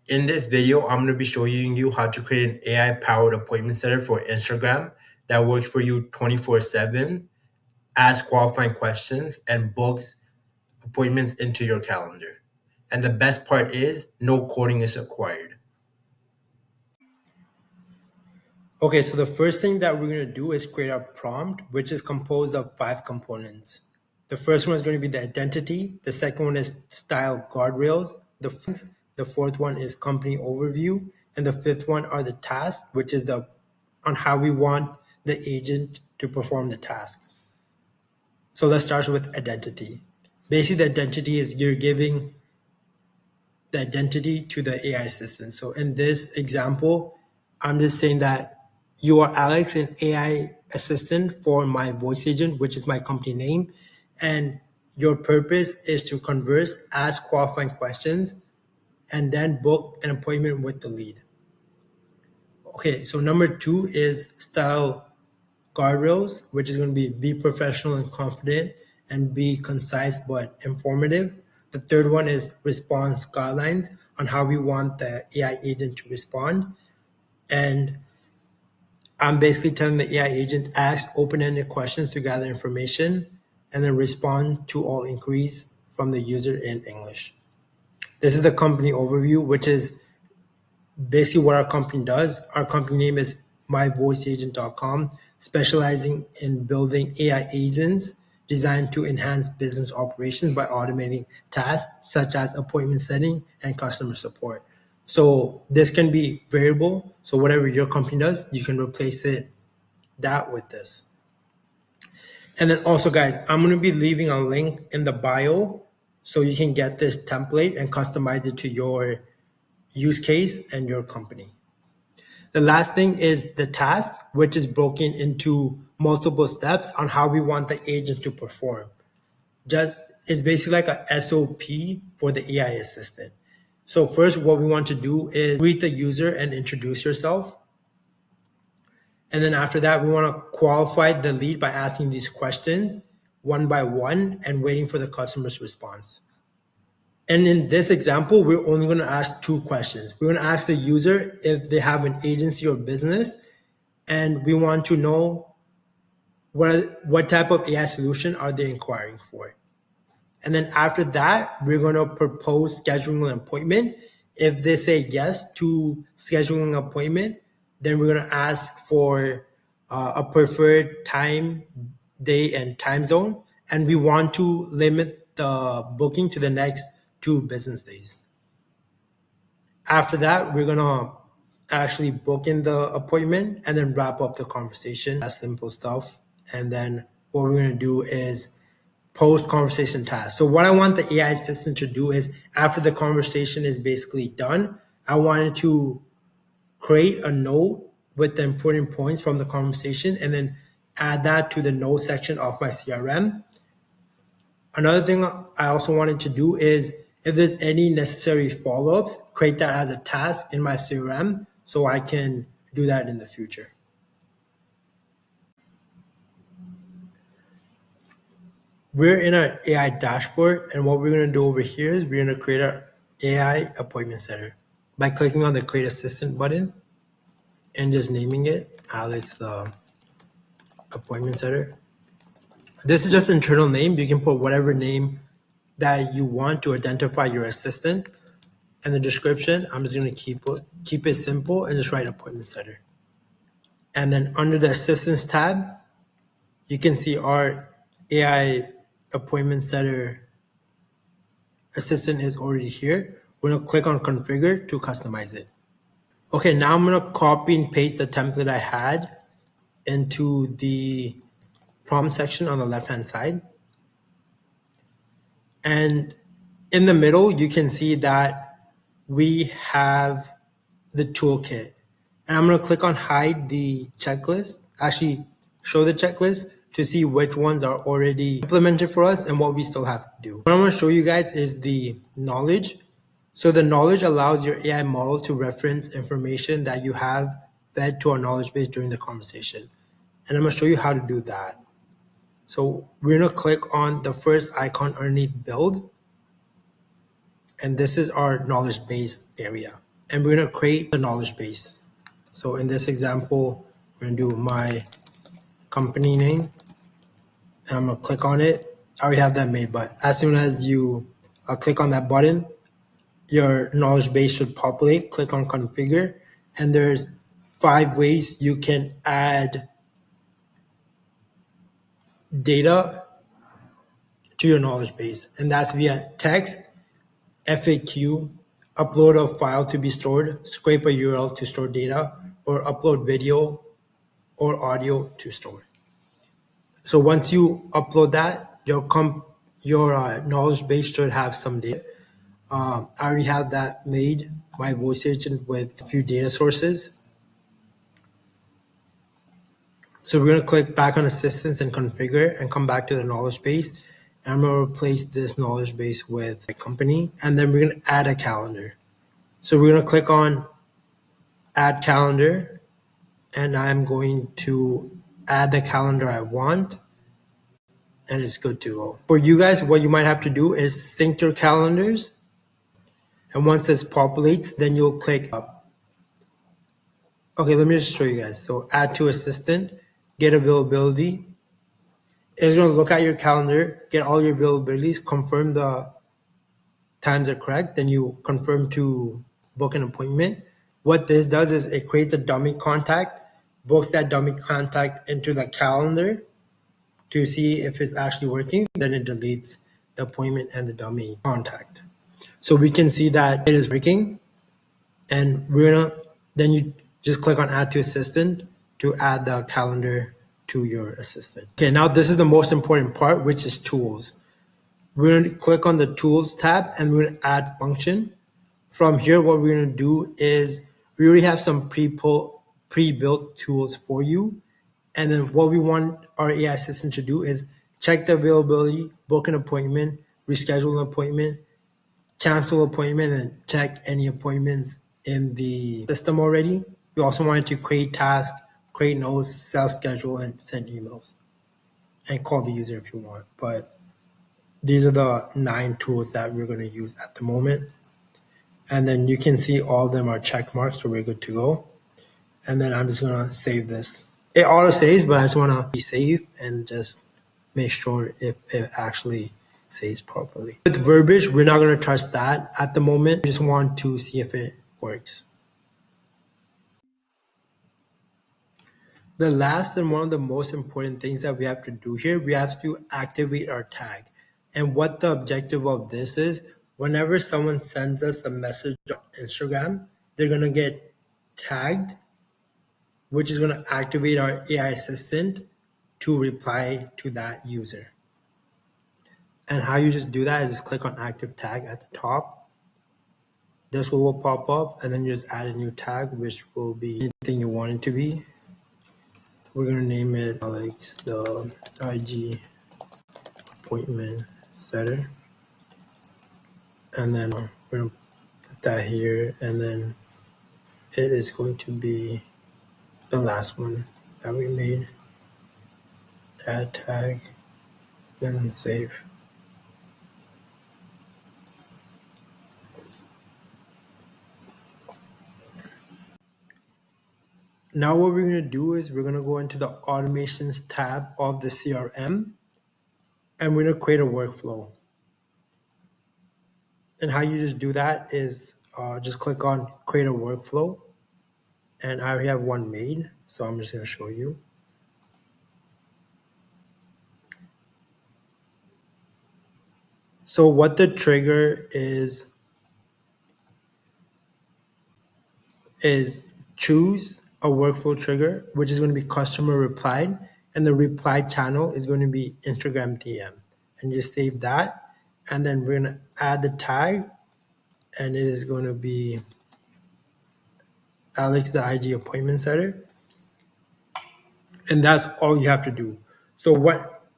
In this video, I'm going to be showing you how to create an AI-powered appointment setter for Instagram that works for you 24/7, asks qualifying questions, and books appointments into your calendar. And the best part is no coding is required. Okay, so the first thing that we're going to do is create a prompt, which is composed of 5 components. The first one is going to be the identity. The second one is style guardrails. The fourth one is company overview. And the fifth one are the tasks, which is the on how we want the agent to perform the task. So let's start with identity. Basically, the identity is you're giving the identity to the AI assistant. So in this example, I'm just saying that you are Alex, an AI assistant for my voice agent, which is my company name. And your purpose is to converse, ask qualifying questions, and then book an appointment with the lead. Okay, so number two is style guardrails, which is going to be professional and confident and be concise but informative. The third one is response guidelines on how we want the AI agent to respond. And I'm basically telling the AI agent ask open-ended questions to gather information and then respond to all inquiries from the user in English. This is the company overview, which is basically what our company does. Our company name is myvoiceagent.com, specializing in building AI agents designed to enhance business operations by automating tasks such as appointment setting and customer support. So this can be variable. So whatever your company does, you can replace that with this. And then also, guys, I'm going to be leaving a link in the bio so you can get this template and customize it to your use case and your company. The last thing is the task, which is broken into multiple steps on how we want the agent to perform. Just it's basically like a SOP for the AI assistant. So first, what we want to do is greet the user and introduce yourself. And then after that, we want to qualify the lead by asking these questions one by one and waiting for the customer's response. And in this example, we're only going to ask 2 questions. We're going to ask the user if they have an agency or business, and we want to know what type of AI solution are they inquiring for. And then after that, we're going to propose scheduling an appointment. If they say yes to scheduling an appointment, then we're going to ask for a preferred time, day, and time zone. And we want to limit the booking to the next 2 business days. After that, we're going to actually book in the appointment and then wrap up the conversation. That's simple stuff. And then what we're going to do is post conversation task. So what I want the AI assistant to do is after the conversation is basically done, I wanted to create a note with the important points from the conversation and then add that to the note section of my CRM. Another thing I also wanted to do is if there's any necessary follow-ups, create that as a task in my CRM so I can do that in the future. We're in our AI dashboard, and what we're going to do over here is we're going to create our AI appointment center by clicking on the Create Assistant button and just naming it Alex the appointment center. This is just an internal name. You can put whatever name that you want to identify your assistant. And the description, I'm just going to keep it simple and just write appointment center. And then under the assistance tab, you can see our AI appointment setter assistant is already here. We're going to click on configure to customize it. Okay, now I'm going to copy and paste the template I had into the prompt section on the left hand side. And in the middle, you can see that we have the toolkit. And I'm going to click on hide the checklist, actually show the checklist to see which ones are already implemented for us and what we still have to do. What I'm going to show you guys is the knowledge. So the knowledge allows your AI model to reference information that you have fed to our knowledge base during the conversation. And I'm going to show you how to do that. So we're going to click on the first icon underneath build. And this is our knowledge base area. and we're going to create the knowledge base. So in this example, we're going to do my company name, and I'm going to click on it. I already have that made, but as soon as you click on that button, your knowledge base should populate. Click on configure, and there's 5 ways you can add data to your knowledge base, and that's via text, FAQ, upload a file to be stored, scrape a URL to store data, or upload video or audio to store. So once you upload that, your knowledge base should have some data. I already have that made, my voice agent with a few data sources. So we're going to click back on assistance and configure and come back to the knowledge base. And I'm going to replace this knowledge base with a company. And then we're going to add a calendar. So we're going to click on add calendar. And I'm going to add the calendar I want. And it's good to go. For you guys, what you might have to do is sync your calendars. And once this populates, then you'll click up. Okay, let me just show you guys. So add to assistant, get availability. It's going to look at your calendar, get all your availabilities, confirm the times are correct, then you confirm to book an appointment. What this does is it creates a dummy contact, books that dummy contact into the calendar to see if it's actually working, then it deletes the appointment and the dummy contact. So we can see that it is working, and then you just click on add to assistant to add the calendar to your assistant. Okay, now this is the most important part, which is tools. We're going to click on the tools tab and we're going to add function. From here, what we're going to do is we already have some pre-built tools for you. And then what we want our AI assistant to do is check the availability, book an appointment, reschedule an appointment, cancel appointment, and check any appointments in the system already. We also wanted to create tasks, create notes, self-schedule, and send emails, and call the user if you want. But these are the 9 tools that we're going to use at the moment. And then you can see all of them are check marks, so we're good to go. And then I'm just going to save this. It auto saves, but I just want to be safe and just make sure if it actually saves properly. With verbiage, we're not going to touch that at the moment. We just want to see if it works. The last and one of the most important things that we have to do here, we have to activate our tag. And what the objective of this is, whenever someone sends us a message on Instagram, they're going to get tagged, which is going to activate our AI assistant to reply to that user. And how you just do that is just click on active tag at the top. This will pop up, and then you just add a new tag, which will be anything you want it to be. We're going to name it Alex, the IG appointment setter. And then we're going to put that here, and then it is going to be the last one that we made. Add tag, and then save. Now what we're going to do is we're going to go into the automations tab of the CRM, and we're going to create a workflow. And how you just do that is just click on create a workflow. And I already have one made, so I'm just going to show you. So what the trigger is choose a workflow trigger, which is going to be customer replied, and the reply channel is going to be Instagram DM. And just save that, and then we're going to add the tag, and it is going to be Alex, the IG appointment setter. And that's all you have to do. So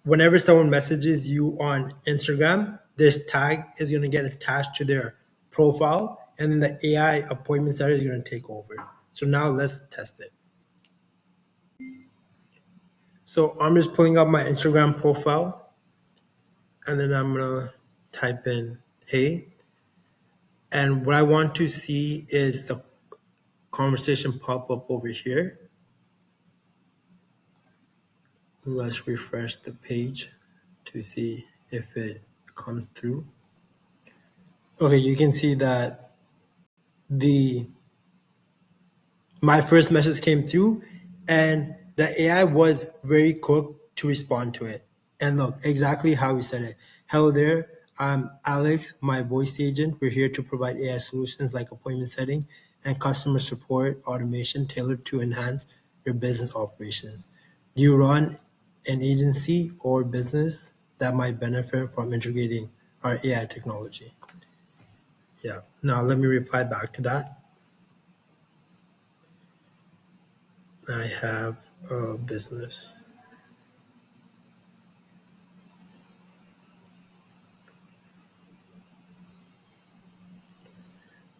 whenever someone messages you on Instagram, this tag is going to get attached to their profile, and then the AI appointment setter is going to take over. So now let's test it. So I'm just pulling up my Instagram profile, and then I'm going to type in hey, And what I want to see is the conversation pop up over here. Let's refresh the page to see if it comes through. Okay, you can see that the my first message came through and the AI was very quick to respond to it. And look, exactly how we said it. Hello there, I'm Alex, my voice agent. We're here to provide AI solutions like appointment setting and customer support automation tailored to enhance your business operations. Do you run an agency or business that might benefit from integrating our AI technology? Yeah. Now let me reply back to that. I have a business.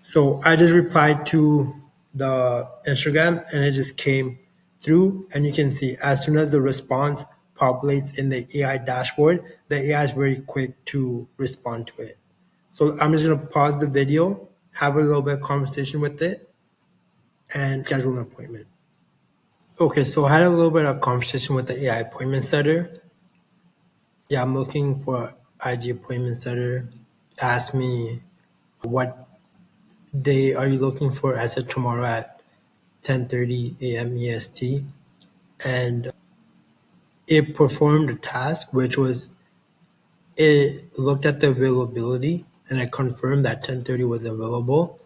So I just replied to the Instagram and it just came through. And you can see as soon as the response populates in the AI dashboard, the AI is very quick to respond to it. So I'm just going to pause the video, have a little bit of conversation with it, and schedule an appointment. Okay, so I had a little bit of conversation with the AI appointment setter. Yeah, I'm looking for IG appointment setter. Ask me what day are you looking for? I said tomorrow at 10:30 a.m. EST, and it performed a task, which was it looked at the availability and it confirmed that 10:30 was available.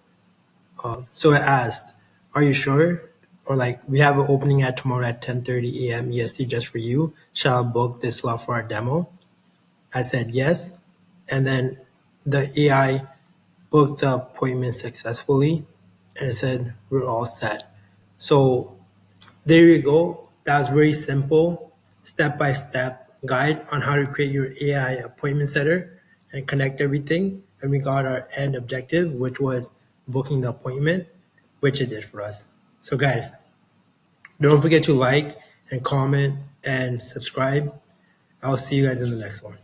So it asked, "Are you sure?" Or like, "We have an opening at tomorrow at 10:30 a.m. EST just for you. Shall I book this slot for our demo?" I said yes, and then the AI booked the appointment successfully, and it said we're all set. So there you go. That was very simple, step-by-step guide on how to create your AI appointment setter and connect everything. And we got our end objective, which was booking the appointment, which it did for us. So guys, don't forget to like and comment and subscribe. I'll see you guys in the next one.